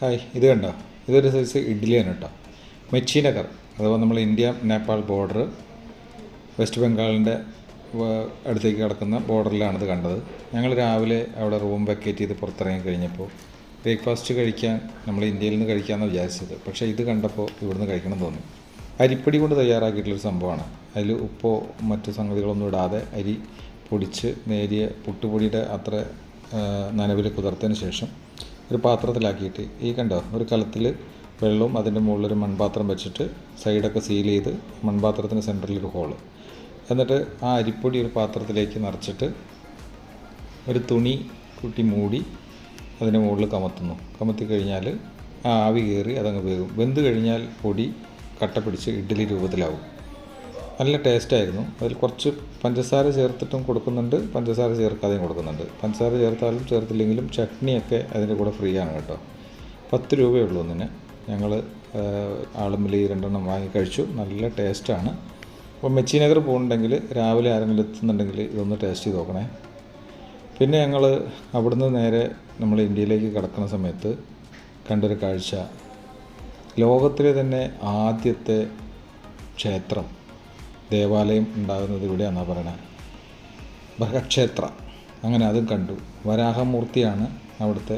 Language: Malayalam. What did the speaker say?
ഹായ്, ഇത് കണ്ടോ? ഇതൊരു സൈസ് ഇഡ്ഡലിയാണ് കേട്ടോ. മെച്ചി നഗർ അഥവാ നമ്മൾ ഇന്ത്യ നേപ്പാൾ ബോർഡർ, വെസ്റ്റ് ബംഗാളിൻ്റെ അടുത്തേക്ക് കിടക്കുന്ന ബോർഡറിലാണിത് കണ്ടത്. ഞങ്ങൾ രാവിലെ അവിടെ റൂം വെക്കേറ്റ് ചെയ്ത് പുറത്തിറങ്ങി കഴിഞ്ഞപ്പോൾ ബ്രേക്ക്ഫാസ്റ്റ് കഴിക്കാൻ നമ്മൾ ഇന്ത്യയിൽ നിന്ന് കഴിക്കാമെന്ന് വിചാരിച്ചത്. പക്ഷേ ഇത് കണ്ടപ്പോൾ ഇവിടുന്ന് കഴിക്കണം തോന്നി. അരിപ്പൊടി കൊണ്ട് തയ്യാറാക്കിയിട്ടുള്ളൊരു സംഭവമാണ്. അതിൽ ഉപ്പോ മറ്റു സംഗതികളൊന്നും ഇടാതെ അരി പൊടിച്ച് നേരിയ പുട്ടുപൊടിയുടെ അത്ര നനവിൽ കുതിർത്തതിന് ശേഷം ഒരു പാത്രത്തിലാക്കിയിട്ട് ഈ കണ്ടോ, ഒരു കലത്തിൽ വെള്ളവും അതിൻ്റെ മുകളിലൊരു മൺപാത്രം വെച്ചിട്ട് സൈഡൊക്കെ സീൽ ചെയ്ത് മൺപാത്രത്തിന് സെൻറ്ററിലൊരു ഹോള്, എന്നിട്ട് ആ അരിപ്പൊടി ഒരു പാത്രത്തിലേക്ക് നിറച്ചിട്ട് ഒരു തുണി കൂട്ടി മൂടി അതിൻ്റെ മുകളിൽ കമത്തി കഴിഞ്ഞാൽ ആ ആവി കയറി അതങ്ങ് വേകും. വെന്ത് കഴിഞ്ഞാൽ പൊടി കട്ട പിടിച്ച് ഇഡ്ഡലി രൂപത്തിലാവും. നല്ല ടേസ്റ്റായിരുന്നു. അതിൽ കുറച്ച് പഞ്ചസാര ചേർത്തിട്ടും കൊടുക്കുന്നുണ്ട്, പഞ്ചസാര ചേർക്കാതെയും കൊടുക്കുന്നുണ്ട്. പഞ്ചസാര ചേർത്താലും ചേർത്തില്ലെങ്കിലും ചട്നിയൊക്കെ അതിൻ്റെ കൂടെ ഫ്രീ ആണ് കേട്ടോ. 10 രൂപയേ ഉള്ളൂ ഒന്നിന്. ഞങ്ങൾ ആളുമ്മിൽ 2 വാങ്ങി കഴിച്ചു. നല്ല ടേസ്റ്റാണ്. അപ്പോൾ മെച്ചി നഗർ പോകുന്നുണ്ടെങ്കിൽ രാവിലെ ആരെങ്കിലും എത്തുന്നുണ്ടെങ്കിൽ ഇതൊന്ന് ടേസ്റ്റ് ചെയ്ത് നോക്കണേ. പിന്നെ ഞങ്ങൾ അവിടുന്ന് നേരെ നമ്മൾ ഇന്ത്യയിലേക്ക് കടക്കുന്ന സമയത്ത് കണ്ടൊരു കാഴ്ച, ലോകത്തിലെ തന്നെ ആദ്യത്തെ ക്ഷേത്രം, ദേവാലയം ഉണ്ടാകുന്നത് ഇവിടെയാണെന്നാണ് പറയണത്. ബൃഹക്ഷേത്ര, അങ്ങനെ അതും കണ്ടു. വരാഹമൂർത്തിയാണ് അവിടുത്തെ